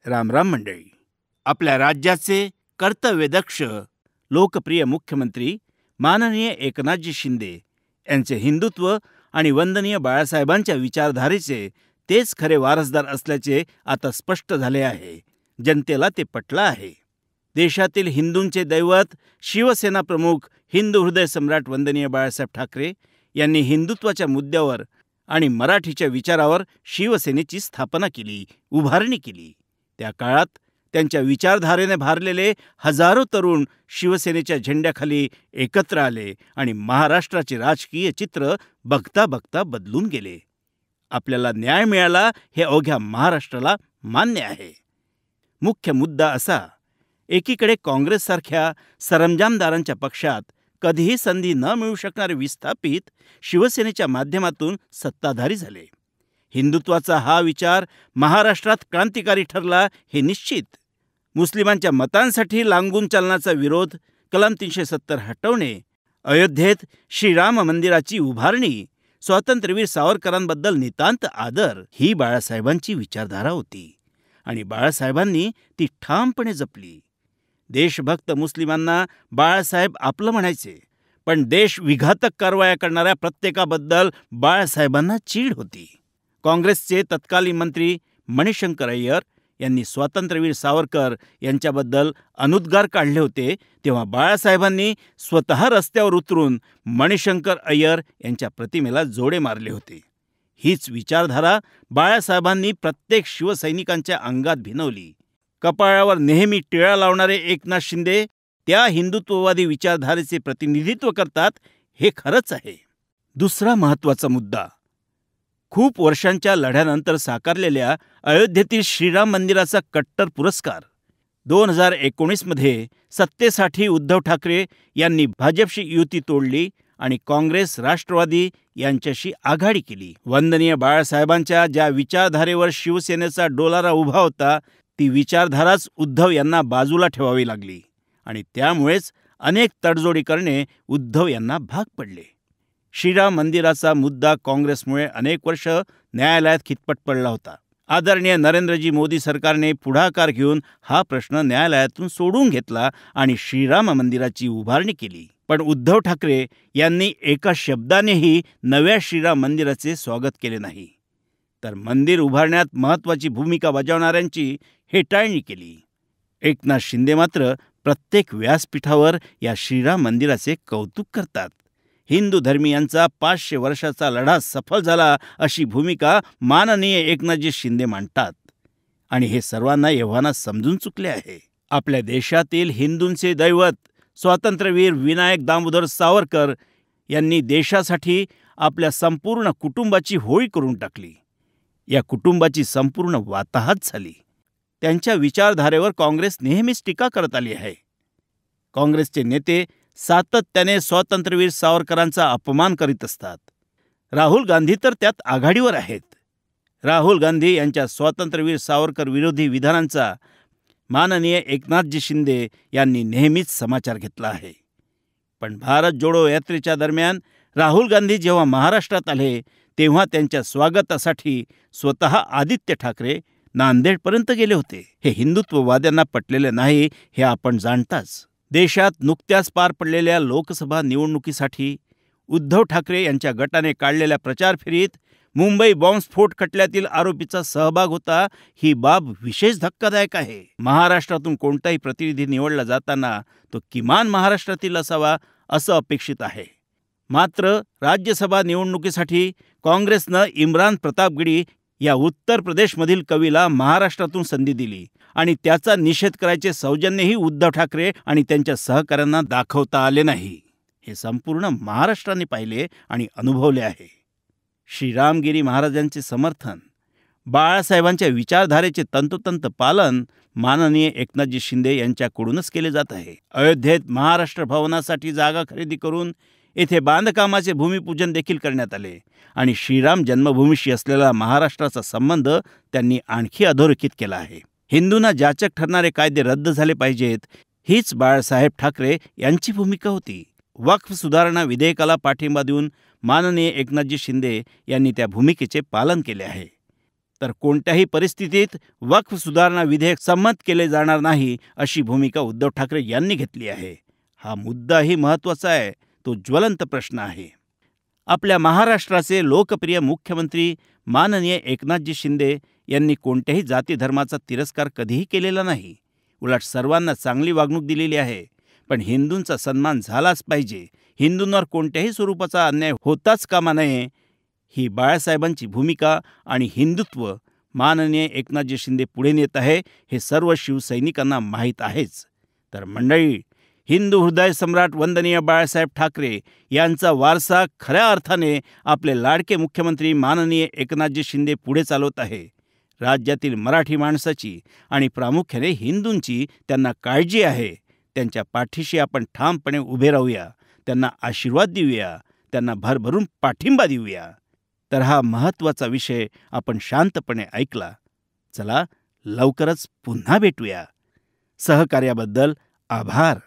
राम राम मंडळी. आपल्या राज्याचे कर्तव्यदक्ष लोकप्रिय मुख्यमंत्री माननीय एकनाथजी शिंदे यांचे हिंदुत्व आणि वंदनीय बाळासाहेबांच्या विचारधारेचे तेच खरे वारसदार असल्याचे आता स्पष्ट झाले आहे. जनतेला ते पटलं आहे. देशातील हिंदूंचे दैवत शिवसेना प्रमुख हिंदू हृदय सम्राट वंदनीय बाळासाहेब ठाकरे यांनी हिंदुत्वाच्या मुद्द्यावर आणि मराठीच्या विचारावर शिवसेनेची स्थापना केली, उभारणी केली. त्या काळात त्यांच्या विचारधारेने भारलेले हजारो तरुण शिवसेनेच्या झेंड्याखाली एकत्र आले आणि महाराष्ट्राचे राजकीय चित्र बघता बघता बदलून गेले. आपल्याला न्याय मिळाला हे अवघ्या महाराष्ट्राला मान्य आहे. मुख्य मुद्दा असा, एकीकडे काँग्रेससारख्या सरंजामदारांच्या पक्षात कधीही संधी न मिळू शकणारे विस्थापित शिवसेनेच्या माध्यमातून सत्ताधारी झाले. हिंदुत्वाचा हा विचार महाराष्ट्रात क्रांतिकारी ठरला हे निश्चित. मुस्लिमांच्या मतांसाठी लागून चालण्याचा विरोध, कलम 370 हटवणे, अयोध्येत श्रीराम मंदिराची उभारणी, स्वातंत्र्यवीर सावरकरांबद्दल नितांत आदर ही बाळासाहेबांची विचारधारा होती आणि बाळासाहेबांनी ती ठामपणे जपली. देशभक्त मुस्लिमांना बाळासाहेब आपलं म्हणायचे, पण देश विघातक कारवाया करणाऱ्या प्रत्येकाबद्दल बाळासाहेबांना चीड होती. काँग्रेसचे तत्कालीन मंत्री मणिशंकर अय्यर यांनी स्वातंत्र्यवीर सावरकर यांच्याबद्दल अनुद्गार काढले होते, तेव्हा बाळासाहेबांनी स्वतः रस्त्यावर उतरून मणिशंकर अय्यर यांच्या प्रतिमेला जोडे मारले होते. हीच विचारधारा बाळासाहेबांनी प्रत्येक शिवसैनिकांच्या अंगात भिनवली. कपाळावर नेहमी टिळा लावणारे एकनाथ शिंदे त्या हिंदुत्ववादी विचारधारेचे प्रतिनिधित्व करतात हे खरंच आहे. दुसरा महत्त्वाचा मुद्दा, खूप वर्षांच्या लढ्यानंतर साकारलेल्या अयोध्येतील श्रीराम मंदिराचा कट्टर पुरस्कार. 2019मध्ये सत्तेसाठी उद्धव ठाकरे यांनी भाजपशी युती तोडली आणि काँग्रेस, राष्ट्रवादी यांच्याशी आघाडी केली. वंदनीय बाळासाहेबांच्या ज्या विचारधारेवर शिवसेनेचा डोलारा उभा होता, ती विचारधाराच उद्धव यांना बाजूला ठेवावी लागली आणि त्यामुळेच अनेक तडजोडी करणे उद्धव यांना भाग पडले. श्रीराम मंदिराचा मुद्दा काँग्रेसमुळे अनेक वर्ष न्यायालयात खितपत पडला होता. आदरणीय नरेंद्रजी मोदी सरकारने पुढाकार घेऊन हा प्रश्न न्यायालयातून सोडून घेतला आणि श्रीराम मंदिराची उभारणी केली. पण उद्धव ठाकरे यांनी एका शब्दानेही नव्या श्रीराम मंदिराचे स्वागत केले नाही, तर मंदिर उभारण्यात महत्त्वाची भूमिका बजावणाऱ्यांची हेटाळणी केली. एकनाथ शिंदे मात्र प्रत्येक व्यासपीठावर या श्रीराम मंदिराचे कौतुक करतात. हिंदू धर्मियांचा 500 वर्षाचा लढा सफल झाला अशी भूमिका माननीय एकनाथजी शिंदे मांडतात आणि हे सर्वांना एव्हाना समजून चुकले आहे. आपल्या देशातील हिंदूंचे दैवत स्वातंत्र्यवीर विनायक दामोदर सावरकर यांनी देशासाठी आपल्या संपूर्ण कुटुंबाची होळी करून टाकली. या कुटुंबाची संपूर्ण वाताहत झाली. त्यांच्या विचारधारेवर काँग्रेस नेहमीच टीका करत आली आहे. काँग्रेसचे नेते सातत्याने स्वातंत्र्यवीर सावरकरांचा अपमान करीत असतात. राहुल गांधी तर त्यात आघाडीवर आहेत. राहुल गांधी यांच्या स्वातंत्र्यवीर सावरकर विरोधी विधानांचा माननीय एकनाथजी शिंदे यांनी नेहमीच समाचार घेतला आहे. पण भारत जोडो यात्रेच्या दरम्यान राहुल गांधी जेव्हा महाराष्ट्रात आले, तेव्हा त्यांच्या स्वागतासाठी स्वतः आदित्य ठाकरे नांदेडपर्यंत गेले होते. हे हिंदुत्ववाद्यांना पटलेले नाही हे आपण जाणताच. देशात नुकत्याच पार पडलेल्या लोकसभा निवडणुकीसाठी उद्धव ठाकरे यांच्या गटाने काढलेल्या प्रचार फेरीत मुंबई बॉम्बस्फोट खटल्यातील आरोपीचा सहभाग होता. ही बाब विशेष धक्कादायक आहे. महाराष्ट्रातून कोणताही प्रतिनिधी निवडला जाताना तो किमान महाराष्ट्रातील असावा असं अपेक्षित आहे. मात्र राज्यसभा निवडणुकीसाठी काँग्रेसनं इम्रान प्रतापगडी या उत्तर प्रदेशमधील कवीला महाराष्ट्रातून संधी दिली आणि त्याचा निषेध करायचे सौजन्यही उद्धव ठाकरे आणि त्यांच्या सहकाऱ्यांना दाखवता आले नाही. हे संपूर्ण महाराष्ट्राने पाहिले आणि अनुभवले आहे. श्रीरामगिरी महाराजांचे समर्थन, बाळासाहेबांच्या विचारधारेचे तंतोतंत पालन माननीय एकनाथजी शिंदे यांच्याकडूनच केले जात आहे. अयोध्येत महाराष्ट्र भवनासाठी जागा खरेदी करून येथे बांधकामाचे भूमिपूजन देखील करण्यात आले आणि श्रीराम जन्मभूमीशी असलेला महाराष्ट्राचा संबंध त्यांनी आणखी अधोरेखित केला आहे. हिंदूंना जाचक ठरणारे कायदे रद्द झाले पाहिजेत, हीच बाळासाहेब ठाकरे यांची भूमिका होती. वक्फ सुधारणा विधेयकाला पाठिंबा देऊन माननीय एकनाथजी शिंदे यांनी त्या भूमिकेचे पालन केले आहे. तर कोणत्याही परिस्थितीत वक्फ सुधारणा विधेयक संमत केले जाणार नाही, अशी भूमिका उद्धव ठाकरे यांनी घेतली आहे. हा मुद्दाही महत्त्वाचा आहे, तो ज्वलंत प्रश्न आहे. आपल्या महाराष्ट्राचे लोकप्रिय मुख्यमंत्री माननीय एकनाथजी शिंदे यांनी कोणत्याही जाती धर्माचा तिरस्कार कधीही केलेला नाही. उलट सर्वांना चांगली वागणूक दिलेली आहे. पण हिंदूंचा सन्मान झालाच पाहिजे, हिंदूंवर कोणत्याही स्वरूपाचा अन्याय होताच कामा नये, ही बाळासाहेबांची भूमिका आणि हिंदुत्व माननीय एकनाथजी शिंदे पुढे नेत आहे, हे सर्व शिवसैनिकांना माहीत आहेच. तर मंडळी, हिंदू हृदय सम्राट वंदनीय बाळासाहेब ठाकरे यांचा वारसा खऱ्या अर्थाने आपले लाडके मुख्यमंत्री माननीय एकनाथजी शिंदे पुढे चालवत आहे. राज्यातील मराठी माणसाची आणि प्रामुख्याने हिंदूंची त्यांना काळजी आहे. त्यांच्या पाठीशी आपण ठामपणे उभे राहूया, त्यांना आशीर्वाद देऊया, त्यांना भरभरून पाठिंबा देऊया. तर हा महत्त्वाचा विषय आपण शांतपणे ऐकला. चला लवकरच पुन्हा भेटूया. सहकार्याबद्दल आभार.